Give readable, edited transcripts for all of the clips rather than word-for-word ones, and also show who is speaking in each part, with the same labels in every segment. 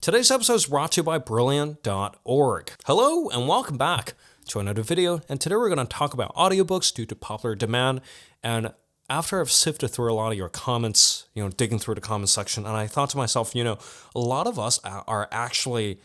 Speaker 1: Today's episode is brought to you by Brilliantorg. Hello and welcome back to another video, and today we're going to talk about audiobooks due to popular demand. And after I've sifted through a lot of your comments, digging through the comment section, and I thought to myself, a lot of us are actually,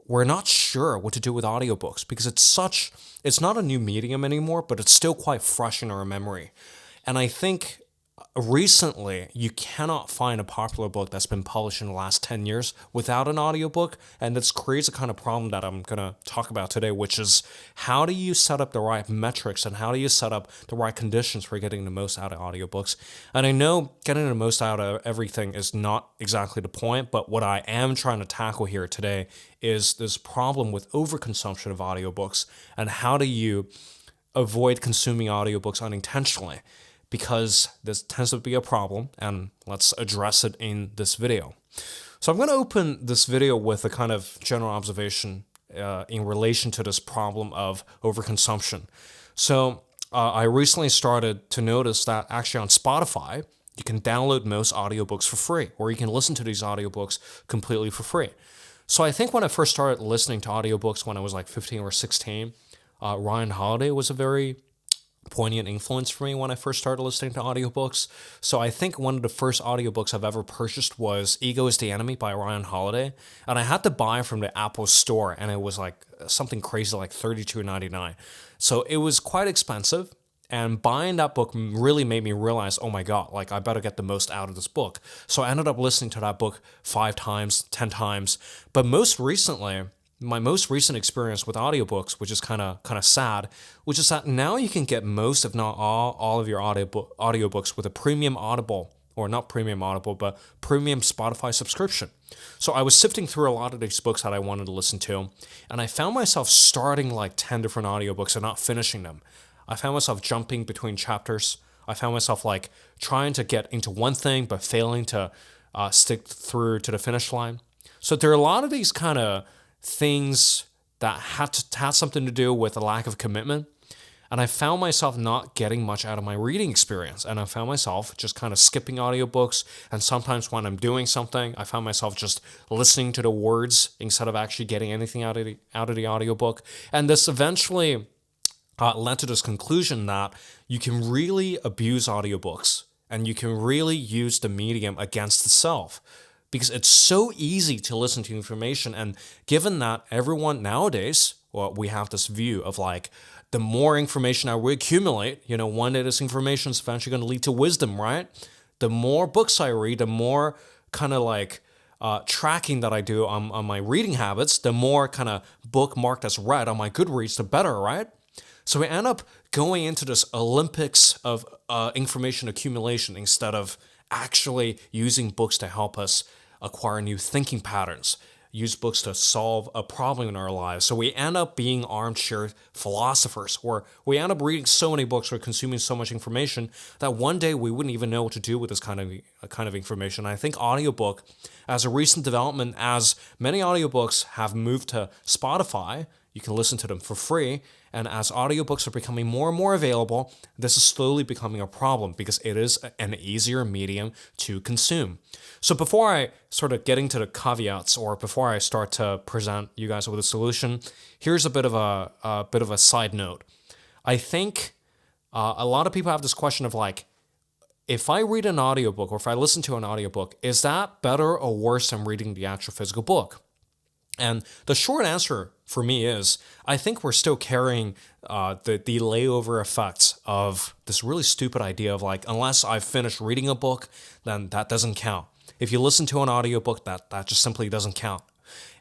Speaker 1: we're not sure what to do with audiobooks because it's not a new medium anymore, but it's still quite fresh in our memory. And I think recently, you cannot find a popular book that's been published in the last 10 years without an audiobook, and this creates a kind of problem that I'm going to talk about today, which is how do you set up the right metrics and how do you set up the right conditions for getting the most out of audiobooks. And I know getting the most out of everything is not exactly the point, but what I am trying to tackle here today is this problem with overconsumption of audiobooks and how do you avoid consuming audiobooks unintentionally, because this tends to be a problem, and let's address it in this video. So I'm going to open this video with a kind of general observation in relation to this problem of overconsumption. So I recently started to notice that actually on Spotify, you can download most audiobooks for free, or you can listen to these audiobooks completely for free. So I think when I first started listening to audiobooks when I was like 15 or 16, Ryan Holiday was a very poignant influence for me when I first started listening to audiobooks. So I think one of the first audiobooks I've ever purchased was Ego is the Enemy by Ryan Holiday. And I had to buy it from the Apple store, and it was like something crazy like $32.99. So it was quite expensive. And buying that book really made me realize, oh my God, like I better get the most out of this book. So I ended up listening to that book 5 times, 10 times. But most recently, my most recent experience with audiobooks, which is kind of sad, which is that now you can get most, if not all of your audiobooks with a premium Audible, or not premium Audible, but premium Spotify subscription. So I was sifting through a lot of these books that I wanted to listen to, and I found myself starting like 10 different audiobooks and not finishing them. I found myself jumping between chapters. I found myself like trying to get into one thing, but failing to stick through to the finish line. So there are a lot of these kind of things that had something to do with a lack of commitment. And I found myself not getting much out of my reading experience. And I found myself just kind of skipping audiobooks. And sometimes when I'm doing something, I found myself just listening to the words instead of actually getting anything out of the audiobook. And this eventually led to this conclusion that you can really abuse audiobooks and you can really use the medium against itself, because it's so easy to listen to information. And given that everyone nowadays, well, we have this view of like, the more information I accumulate, one day this information is eventually going to lead to wisdom, right? The more books I read, the more kind of like tracking that I do on my reading habits, the more kind of book marked as read on my Goodreads, the better, right? So we end up going into this Olympics of information accumulation instead of actually using books to help us acquire new thinking patterns, use books to solve a problem in our lives. So we end up being armchair philosophers, or we end up reading so many books or consuming so much information that one day we wouldn't even know what to do with this kind of information. And I think audiobook, as a recent development, as many audiobooks have moved to Spotify, you can listen to them for free. And as audiobooks are becoming more and more available, this is slowly becoming a problem because it is an easier medium to consume. So before I sort of get into the caveats, or before I start to present you guys with a solution, here's a bit of a side note. I think a lot of people have this question of like, if I read an audiobook or if I listen to an audiobook, is that better or worse than reading the actual physical book? And the short answer for me is, I think we're still carrying the layover effects of this really stupid idea of like, unless I've finished reading a book, then that doesn't count. If you listen to an audiobook, that just simply doesn't count.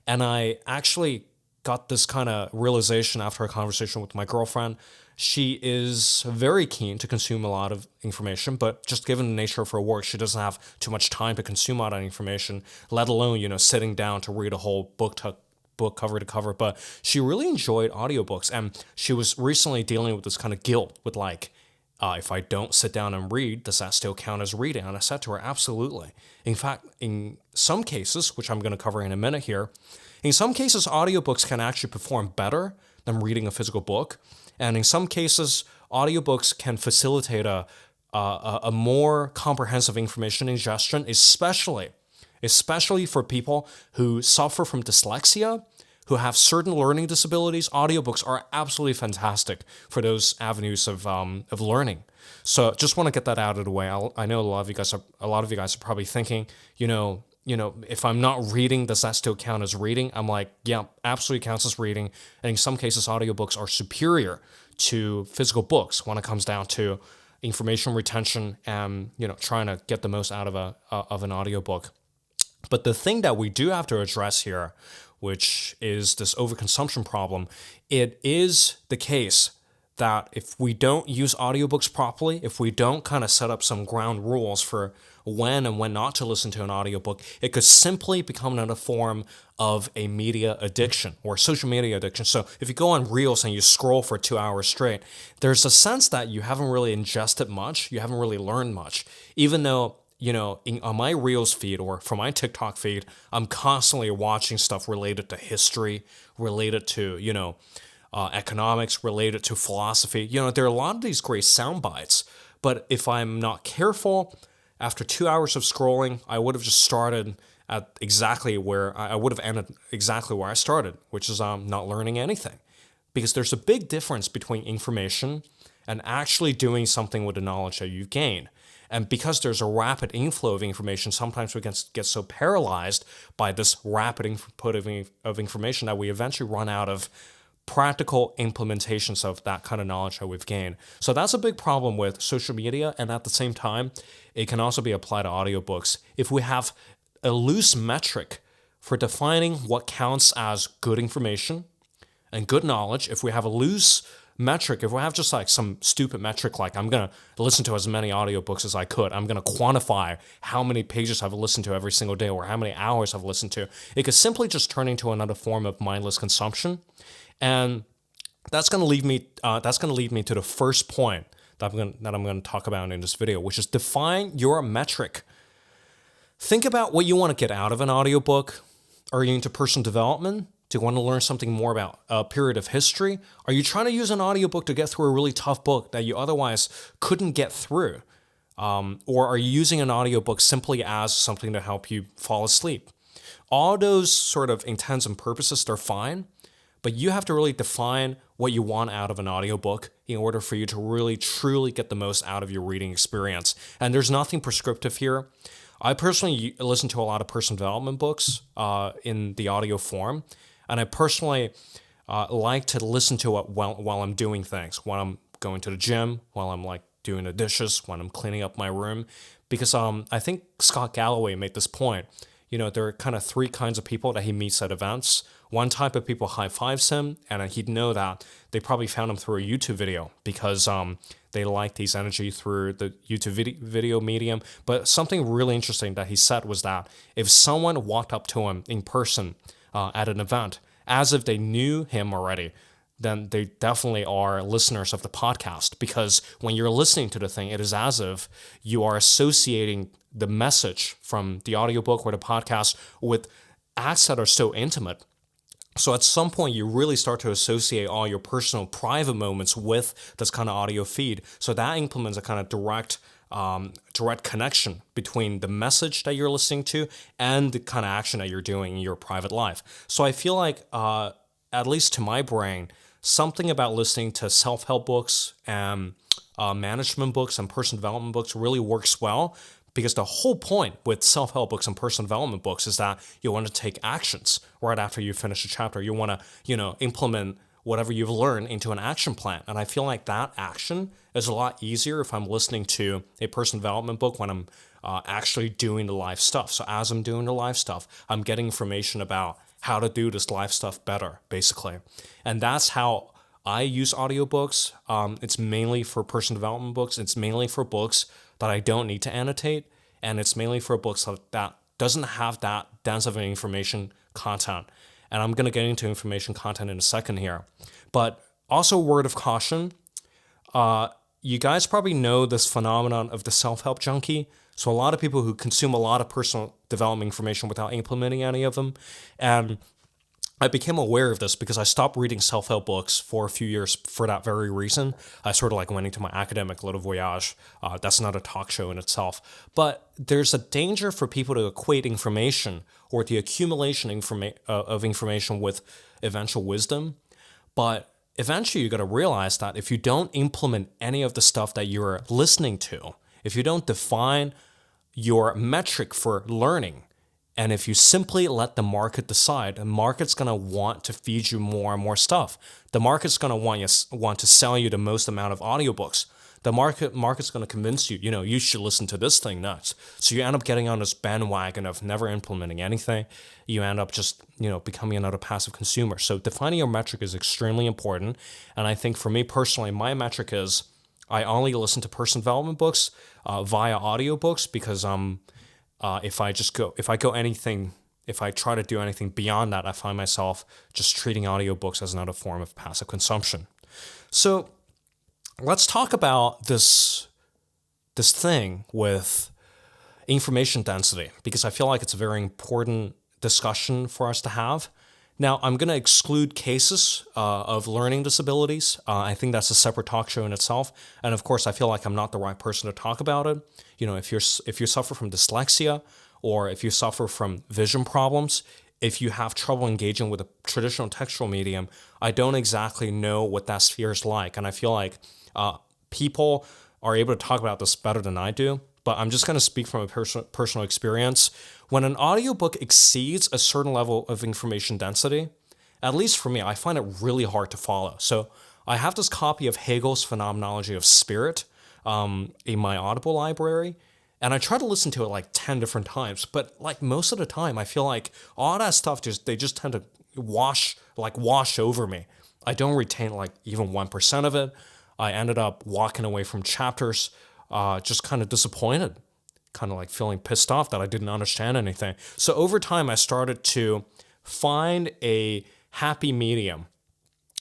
Speaker 1: And I actually got this kind of realization after a conversation with my girlfriend. She is very keen to consume a lot of information, but just given the nature of her work, she doesn't have too much time to consume all that information, let alone, sitting down to read a whole book cover to cover. But she really enjoyed audiobooks, and she was recently dealing with this kind of guilt with like, if I don't sit down and read, does that still count as reading? And I said to her, absolutely. In fact, in some cases, which I'm going to cover in a minute here, in some cases, audiobooks can actually perform better than reading a physical book. And in some cases, audiobooks can facilitate a more comprehensive information ingestion, especially especially for people who suffer from dyslexia, who have certain learning disabilities. Audiobooks are absolutely fantastic for those avenues of learning. So just want to get that out of the way. I know a lot of you guys are probably thinking, if I'm not reading, does that still count as reading? I'm like, yeah, absolutely counts as reading. And in some cases, audiobooks are superior to physical books when it comes down to information retention and trying to get the most out of an audiobook. But the thing that we do have to address here, which is this overconsumption problem, it is the case that if we don't use audiobooks properly, if we don't kind of set up some ground rules for when and when not to listen to an audiobook, it could simply become another form of a media addiction or social media addiction. So if you go on Reels and you scroll for 2 hours straight, there's a sense that you haven't really ingested much, you haven't really learned much, even though on my Reels feed or from my TikTok feed, I'm constantly watching stuff related to history, related to, economics, related to philosophy. There are a lot of these great sound bites, but if I'm not careful, after 2 hours of scrolling, I would have just started at exactly where I would have ended exactly where I started, which is not learning anything. Because there's a big difference between information and actually doing something with the knowledge that you've gained. And because there's a rapid inflow of information, sometimes we can get so paralyzed by this rapid input of information that we eventually run out of practical implementations of that kind of knowledge that we've gained. So that's a big problem with social media, and at the same time, it can also be applied to audiobooks. If we have a loose metric for defining what counts as good information and good knowledge, if we have a loose metric, if we have just like some stupid metric like I'm going to listen to as many audiobooks as I could, I'm going to quantify how many pages I've listened to every single day or how many hours I've listened to, it could simply just turn into another form of mindless consumption. And that's going to lead me to the first point that I'm going to talk about in this video, which is define your metric. Think about what you want to get out of an audiobook. Are you into personal development? Do you want to learn something more about a period of history? Are you trying to use an audiobook to get through a really tough book that you otherwise couldn't get through? Or are you using an audiobook simply as something to help you fall asleep? All those sort of intents and purposes, they're fine, but you have to really define what you want out of an audiobook in order for you to really truly get the most out of your reading experience. And there's nothing prescriptive here. I personally listen to a lot of personal development books in the audio form, and I personally like to listen to it while I'm doing things, while I'm going to the gym, while I'm like doing the dishes, when I'm cleaning up my room, because I think Scott Galloway made this point. There are kind of three kinds of people that he meets at events. One type of people high-fives him, and he'd know that they probably found him through a YouTube video because they liked his energy through the YouTube video medium. But something really interesting that he said was that if someone walked up to him in person at an event, as if they knew him already, then they definitely are listeners of the podcast, because when you're listening to the thing, it is as if you are associating the message from the audiobook or the podcast with acts that are so intimate. So at some point, you really start to associate all your personal private moments with this kind of audio feed. So that implements a kind of direct connection between the message that you're listening to and the kind of action that you're doing in your private life. So I feel like, at least to my brain, something about listening to self-help books and management books and personal development books really works well, because the whole point with self-help books and personal development books is that you want to take actions right after you finish a chapter. You want to, implement whatever you've learned into an action plan. And I feel like that action is a lot easier if I'm listening to a personal development book when I'm actually doing the life stuff. So as I'm doing the life stuff, I'm getting information about how to do this life stuff better, basically. And that's how I use audiobooks. It's mainly for personal development books. It's mainly for books that I don't need to annotate. And it's mainly for books that doesn't have that dense of an information content. And I'm going to get into information content in a second here. But also, word of caution, you guys probably know this phenomenon of the self-help junkie. So a lot of people who consume a lot of personal development information without implementing any of them. And I became aware of this because I stopped reading self-help books for a few years for that very reason. I sort of like went into my academic little voyage. That's not a talk show in itself. But there's a danger for people to equate information or the accumulation of information with eventual wisdom. But eventually you got to realize that if you don't implement any of the stuff that you're listening to, if you don't define your metric for learning, and if you simply let the market decide, the market's going to want to feed you more and more stuff. The market's going to want to sell you the most amount of audiobooks. The market's going to convince you, you should listen to this thing next. So you end up getting on this bandwagon of never implementing anything. You end up just, becoming another passive consumer. So defining your metric is extremely important. And I think for me personally, my metric is I only listen to personal development books via audiobooks because if I try to do anything beyond that, I find myself just treating audiobooks as another form of passive consumption. So let's talk about this thing with information density, because I feel like it's a very important discussion for us to have. Now, I'm going to exclude cases of learning disabilities. I think that's a separate talk show in itself. And of course, I feel like I'm not the right person to talk about it. If you suffer from dyslexia, or if you suffer from vision problems, if you have trouble engaging with a traditional textual medium, I don't exactly know what that sphere is like. And I feel like people are able to talk about this better than I do. But I'm just going to speak from a personal experience. When an audiobook exceeds a certain level of information density, at least for me, I find it really hard to follow. So I have this copy of Hegel's Phenomenology of Spirit in my Audible library, and I try to listen to it like 10 different times. But like most of the time, I feel like all that stuff they just tend to wash over me. I don't retain like even 1% of it. I ended up walking away from chapters just kind of disappointed, kind of like feeling pissed off that I didn't understand anything. So over time, I started to find a happy medium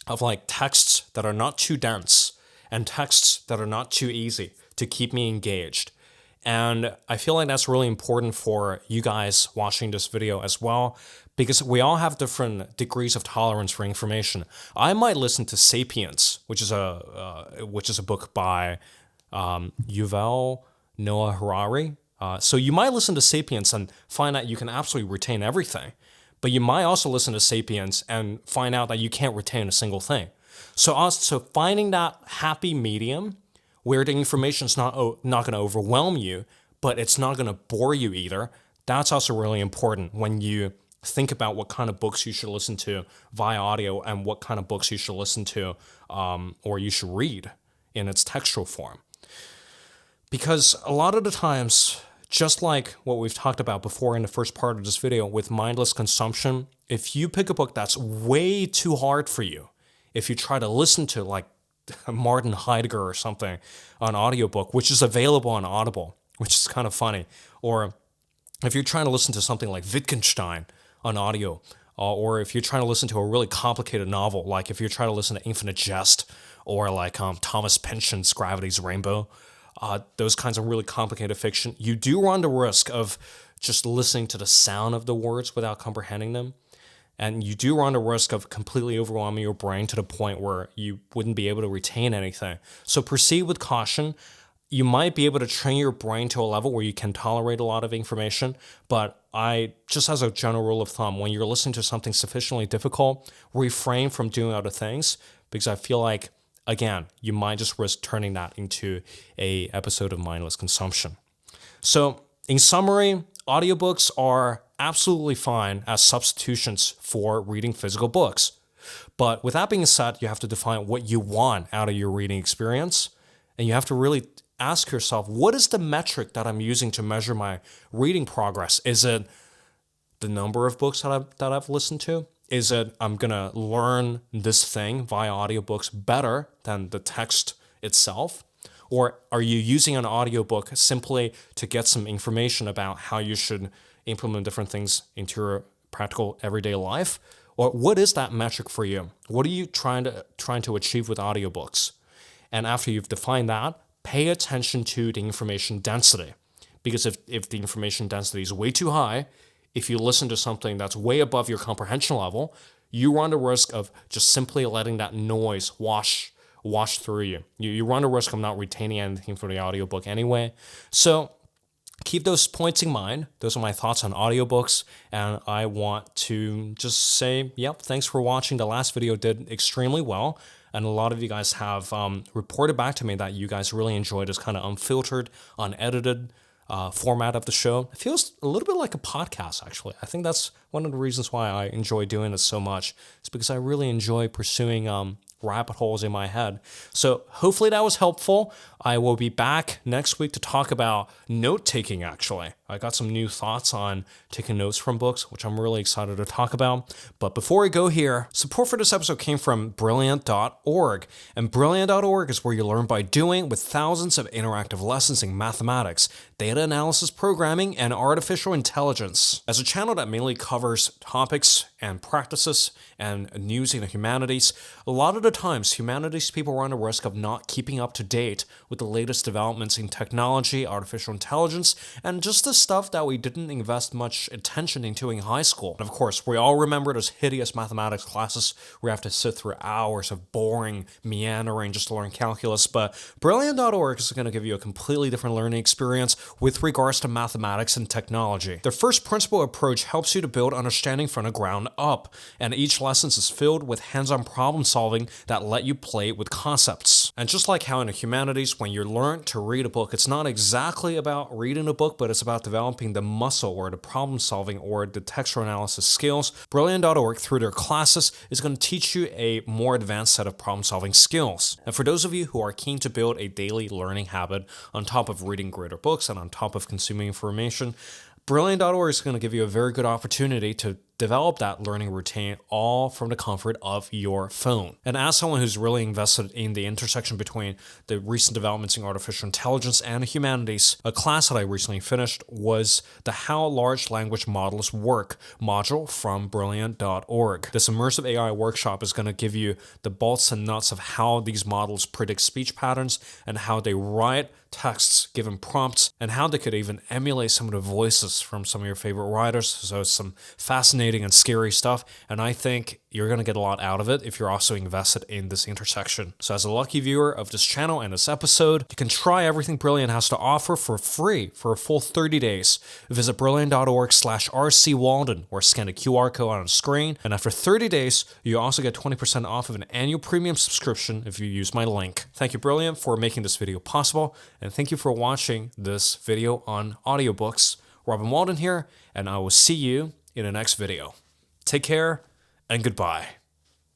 Speaker 1: of like texts that are not too dense and texts that are not too easy to keep me engaged. And I feel like that's really important for you guys watching this video as well, because we all have different degrees of tolerance for information. I might listen to *Sapiens*, which is a book by Yuval Noah Harari. So you might listen to *Sapiens* and find out you can absolutely retain everything, but you might also listen to *Sapiens* and find out that you can't retain a single thing. So finding that happy medium where the information is not going to overwhelm you, but it's not going to bore you either, that's also really important when you think about what kind of books you should listen to via audio and what kind of books you should listen to or you should read in its textual form. Because a lot of the times, just like what we've talked about before in the first part of this video with mindless consumption, if you pick a book that's way too hard for you, if you try to listen to like Martin Heidegger or something on audiobook, which is available on Audible, which is kind of funny, or if you're trying to listen to something like Wittgenstein on audio, or if you're trying to listen to a really complicated novel, like if you're trying to listen to Infinite Jest or like Thomas Pynchon's Gravity's Rainbow, those kinds of really complicated fiction, you do run the risk of just listening to the sound of the words without comprehending them. And you do run the risk of completely overwhelming your brain to the point where you wouldn't be able to retain anything. So proceed with caution. You might be able to train your brain to a level where you can tolerate a lot of information, but just as a general rule of thumb, when you're listening to something sufficiently difficult, refrain from doing other things, because I feel like, again, you might just risk turning that into an episode of mindless consumption. So in summary, audiobooks are absolutely fine as substitutions for reading physical books. But with that being said, you have to define what you want out of your reading experience. And you have to really ask yourself, what is the metric that I'm using to measure my reading progress? Is it the number of books that I've listened to? Is it I'm going to learn this thing via audiobooks better than the text itself? Or are you using an audiobook simply to get some information about how you should implement different things into your practical everyday life? Or what is that metric for you? What are you trying to achieve with audiobooks? And after you've defined that, pay attention to the information density. Because if the information density is way too high, if you listen to something that's way above your comprehension level, you run the risk of just simply letting that noise wash through you. You run the risk of not retaining anything from the audiobook anyway. So keep those points in mind. Those are my thoughts on audiobooks. And I want to just say, yep, thanks for watching. The last video did extremely well. And a lot of you guys have reported back to me that you guys really enjoyed this kind of unfiltered, unedited format of the show. It feels a little bit like a podcast, actually. I think that's one of the reasons why I enjoy doing this so much. It's because I really enjoy pursuing rabbit holes in my head. So hopefully that was helpful. I will be back next week to talk about note-taking, actually. I got some new thoughts on taking notes from books, which I'm really excited to talk about. But before I go here, support for this episode came from Brilliant.org. And Brilliant.org is where you learn by doing, with thousands of interactive lessons in mathematics, data analysis, programming, and artificial intelligence. As a channel that mainly covers topics and practices and news in the humanities, a lot of the times humanities people run the risk of not keeping up to date with the latest developments in technology, artificial intelligence, and just the stuff that we didn't invest much attention into in high school. And of course, we all remember those hideous mathematics classes where you have to sit through hours of boring meandering just to learn calculus, but Brilliant.org is going to give you a completely different learning experience with regards to mathematics and technology. Their first principle approach helps you to build understanding from the ground up, and each lesson is filled with hands-on problem solving that let you play with concepts. And just like how in the humanities, when you learn to read a book, it's not exactly about reading a book, but it's about developing the muscle or the problem solving or the textual analysis skills. Brilliant.org, through their classes, is going to teach you a more advanced set of problem solving skills. And for those of you who are keen to build a daily learning habit on top of reading greater books and on top of consuming information, Brilliant.org is going to give you a very good opportunity to develop that learning routine all from the comfort of your phone. And as someone who's really invested in the intersection between the recent developments in artificial intelligence and the humanities, a class that I recently finished was the How Large Language Models Work module from Brilliant.org. This immersive AI workshop is going to give you the bolts and nuts of how these models predict speech patterns and how they write texts given prompts and how they could even emulate some of the voices from some of your favorite writers. So it's some fascinating and scary stuff, and I think you're going to get a lot out of it if you're also invested in this intersection. So as a lucky viewer of this channel and this episode, you can try everything Brilliant has to offer for free for a full 30 days. Visit brilliant.org/rcwalden or scan the QR code on the screen, and after 30 days, you also get 20% off of an annual premium subscription if you use my link. Thank you, Brilliant, for making this video possible, and thank you for watching this video on audiobooks. Robin Waldun here, and I will see you in the next video. Take care and goodbye.